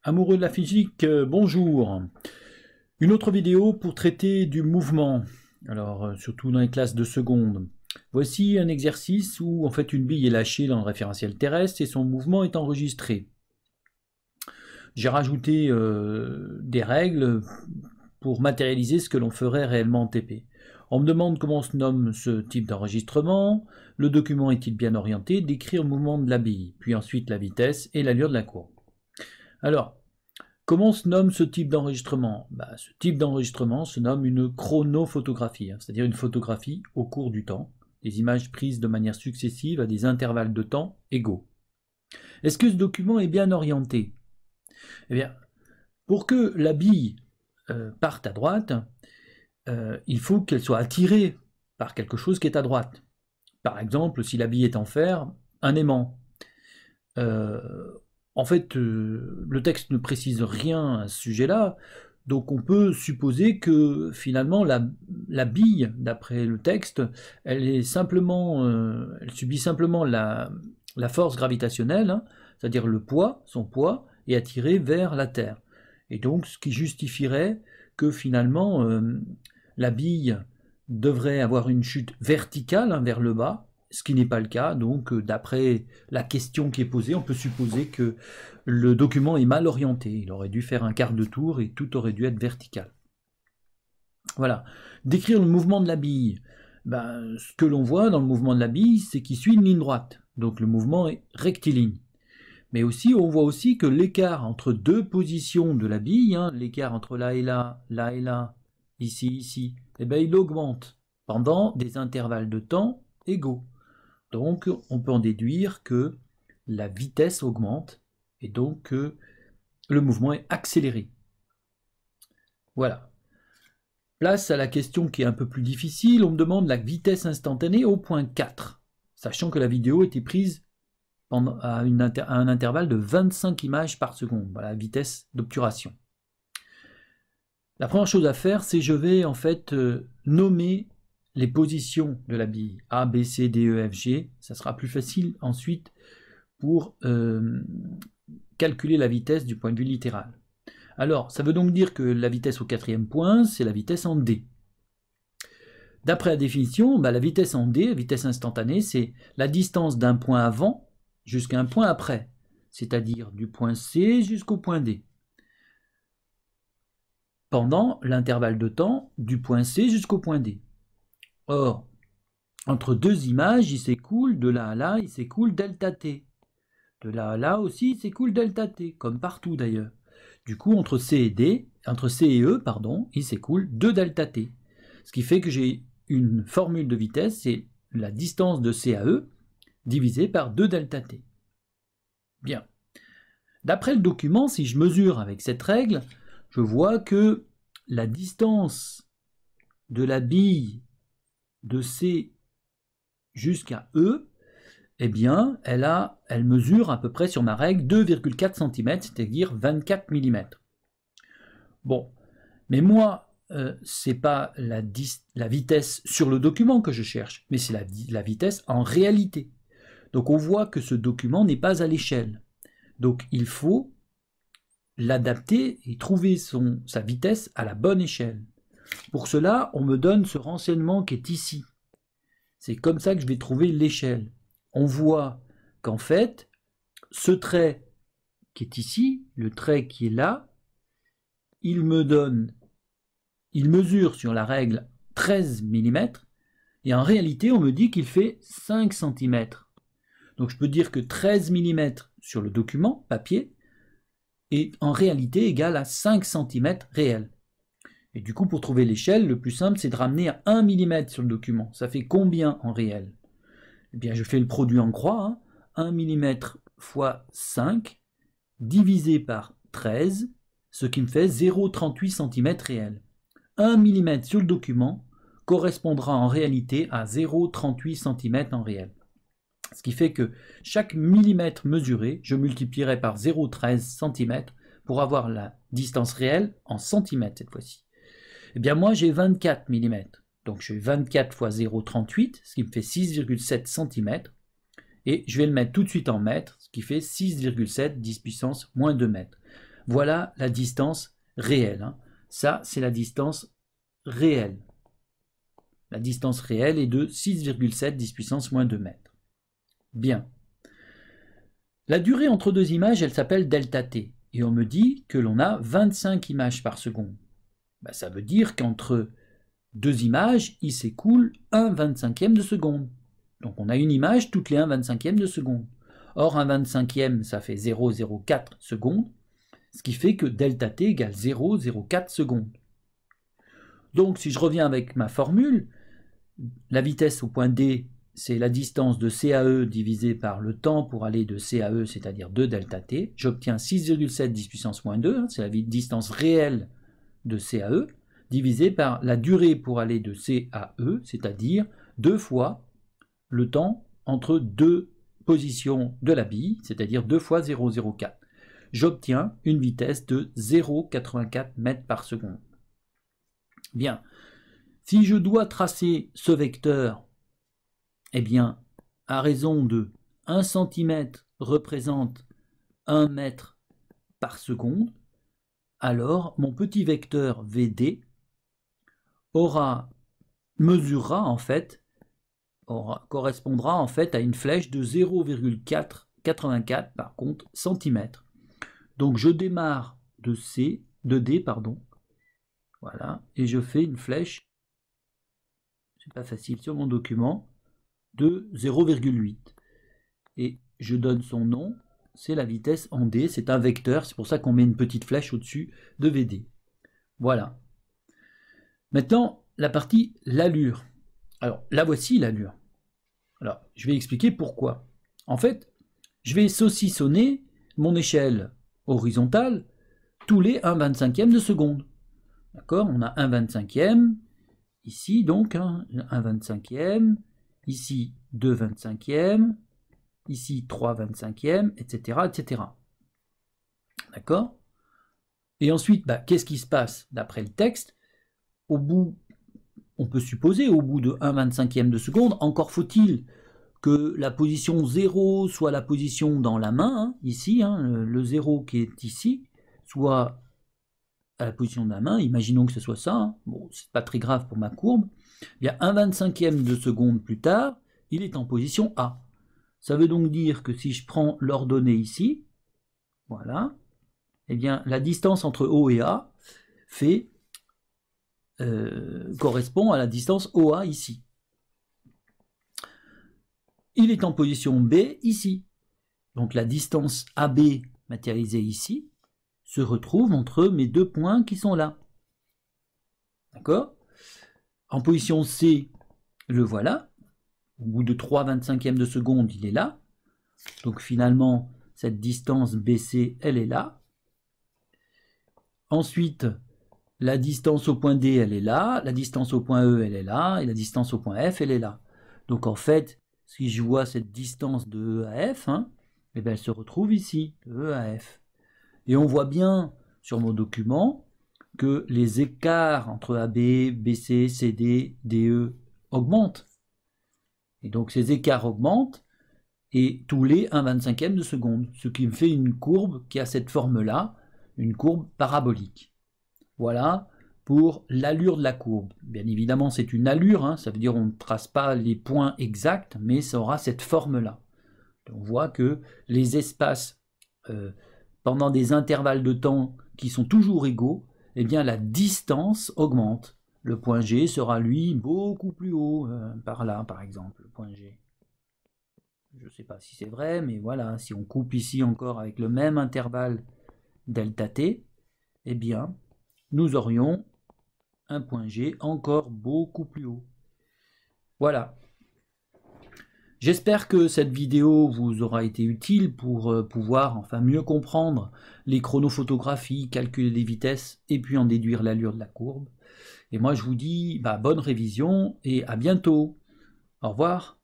Amoureux de la physique, bonjour. Une autre vidéo pour traiter du mouvement, alors surtout dans les classes de seconde. Voici un exercice où en fait une bille est lâchée dans le référentiel terrestre et son mouvement est enregistré. J'ai rajouté des règles pour matérialiser ce que l'on ferait réellement en TP. On me demande comment se nomme ce type d'enregistrement, le document est-il bien orienté, décrire le mouvement de la bille, puis ensuite la vitesse et l'allure de la courbe. Alors, comment se nomme ce type d'enregistrement? Ce type d'enregistrement se nomme une chronophotographie, c'est-à-dire une photographie au cours du temps, des images prises de manière successive à des intervalles de temps égaux. Est-ce que ce document est bien orienté? Eh bien, pour que la bille parte à droite, il faut qu'elle soit attirée par quelque chose qui est à droite. Par exemple, si la bille est en fer, un aimant. En fait, le texte ne précise rien à ce sujet-là, donc on peut supposer que finalement la bille, d'après le texte, elle subit simplement la force gravitationnelle, hein, c'est-à-dire le poids, son poids, est attiré vers la Terre. Et donc ce qui justifierait que finalement la bille devrait avoir une chute verticale, hein, vers le bas, ce qui n'est pas le cas. Donc d'après la question qui est posée, on peut supposer que le document est mal orienté. Il aurait dû faire un quart de tour et tout aurait dû être vertical. Voilà. Décrire le mouvement de la bille. Ce que l'on voit dans le mouvement de la bille, c'est qu'il suit une ligne droite. Donc le mouvement est rectiligne. Mais aussi, on voit aussi que l'écart entre deux positions de la bille, hein, l'écart entre là et là, ici, il augmente pendant des intervalles de temps égaux. Donc on peut en déduire que la vitesse augmente et donc que le mouvement est accéléré. Voilà. Place à la question qui est un peu plus difficile, on me demande la vitesse instantanée au point 4, sachant que la vidéo était prise à un intervalle de 25 images par seconde, voilà la vitesse d'obturation. La première chose à faire, c'est je vais en fait nommer les positions de la bille, A, B, C, D, E, F, G, ça sera plus facile ensuite pour calculer la vitesse du point de vue littéral. Alors, ça veut donc dire que la vitesse au quatrième point, c'est la vitesse en D. D'après la définition, la vitesse en D, la vitesse instantanée, c'est la distance d'un point avant jusqu'à un point après, c'est-à-dire du point C jusqu'au point D, pendant l'intervalle de temps du point C jusqu'au point D. Or, entre deux images, il s'écoule de là à là, il s'écoule delta t. De là à là aussi, il s'écoule delta t, comme partout d'ailleurs. Du coup, entre C et E, il s'écoule 2 delta t. Ce qui fait que j'ai une formule de vitesse, c'est la distance de C à E divisée par 2 delta t. Bien. D'après le document, si je mesure avec cette règle, je vois que la distance de la bille de C jusqu'à E, eh bien, elle mesure à peu près sur ma règle 2,4 cm, c'est-à-dire 24 mm. Bon, mais moi, c'est pas la vitesse sur le document que je cherche, mais c'est la vitesse en réalité. Donc on voit que ce document n'est pas à l'échelle. Donc il faut l'adapter et trouver sa vitesse à la bonne échelle. Pour cela, on me donne ce renseignement qui est ici. C'est comme ça que je vais trouver l'échelle. On voit qu'en fait, ce trait qui est ici, le trait qui est là, il mesure sur la règle 13 mm, et en réalité, on me dit qu'il fait 5 cm. Donc je peux dire que 13 mm sur le document papier est en réalité égal à 5 cm réel. Et du coup, pour trouver l'échelle, le plus simple, c'est de ramener à 1 mm sur le document. Ça fait combien en réel? Eh bien, je fais le produit en croix, hein. 1 mm fois 5 divisé par 13, ce qui me fait 0,38 cm réel. 1 mm sur le document correspondra en réalité à 0,38 cm en réel. Ce qui fait que chaque millimètre mesuré, je multiplierai par 0,13 cm pour avoir la distance réelle en centimètres cette fois-ci. Eh bien moi j'ai 24 mm, donc j'ai 24 fois 0,38, ce qui me fait 6,7 cm, et je vais le mettre tout de suite en mètres, ce qui fait 6,7 10 puissance moins 2 mètres. Voilà la distance réelle. Hein. Ça, c'est la distance réelle. La distance réelle est de 6,7 10 puissance moins 2 mètres. Bien. La durée entre deux images, elle s'appelle delta t. Et on me dit que l'on a 25 images par seconde. Ben, ça veut dire qu'entre deux images, il s'écoule 1/25e de seconde. Donc on a une image toutes les 1/25e de seconde. Or, 1/25e, ça fait 0,04 secondes, ce qui fait que delta t égale 0,04 secondes. Donc si je reviens avec ma formule, la vitesse au point D, c'est la distance de CAE divisée par le temps pour aller de CAE, c'est-à-dire 2 delta t. J'obtiens 6,7 10 puissance moins 2, hein, c'est la distance réelle de CAE, divisée par la durée pour aller de CAE, c'est-à-dire 2 fois le temps entre deux positions de la bille, c'est-à-dire 2 fois 0,04. J'obtiens une vitesse de 0,84 mètres par seconde. Bien, si je dois tracer ce vecteur, eh bien, à raison de 1 cm représente 1 mètre par seconde, alors mon petit vecteur VD correspondra en fait à une flèche de 0,484 par contre centimètres. Donc je démarre de D, voilà, et je fais une flèche, c'est pas facile sur mon document, de 0,8. Et je donne son nom, c'est la vitesse en D, c'est un vecteur, c'est pour ça qu'on met une petite flèche au-dessus de VD. Voilà. Maintenant, la partie l'allure. Alors, la voici l'allure. Alors, je vais expliquer pourquoi. En fait, je vais saucissonner mon échelle horizontale tous les 1/25e de seconde. D'accord? On a 1/25e, ici donc, 1/25e, ici 2/25e, ici 3/25e, etc. etc. D'accord? Et ensuite, qu'est-ce qui se passe d'après le texte? Au bout, on peut supposer, au bout de 1/25e de seconde, encore faut-il que la position 0 soit la position dans la main, ici, le 0 qui est ici, soit à la position de la main, imaginons que ce soit ça, bon, c'est pas très grave pour ma courbe, il y a 1/25e de seconde plus tard, il est en position A. Ça veut donc dire que si je prends l'ordonnée ici, voilà, eh bien la distance entre O et A correspond à la distance OA ici. Il est en position B ici. Donc la distance AB matérialisée ici se retrouve entre mes deux points qui sont là. D'accord? En position C, le voilà. Au bout de 3/25e de seconde, il est là. Donc finalement, cette distance BC, elle est là. Ensuite, la distance au point D, elle est là. La distance au point E, elle est là. Et la distance au point F, elle est là. Donc en fait, si je vois cette distance de E à F, eh bien, elle se retrouve ici, de E à F. Et on voit bien sur mon document que les écarts entre AB, BC, CD, DE augmentent. Et donc ces écarts augmentent et tous les 1/25e de seconde, ce qui me fait une courbe qui a cette forme-là, une courbe parabolique. Voilà pour l'allure de la courbe. Bien évidemment, c'est une allure, ça veut dire qu'on ne trace pas les points exacts, mais ça aura cette forme-là. On voit que les espaces, pendant des intervalles de temps qui sont toujours égaux, eh bien la distance augmente. Le point G sera, lui, beaucoup plus haut, par là, par exemple, le point G. Je ne sais pas si c'est vrai, mais voilà, si on coupe ici encore avec le même intervalle delta t, eh bien, nous aurions un point G encore beaucoup plus haut. Voilà. J'espère que cette vidéo vous aura été utile pour pouvoir mieux comprendre les chronophotographies, calculer les vitesses et puis en déduire l'allure de la courbe. Et moi je vous dis bonne révision et à bientôt. Au revoir.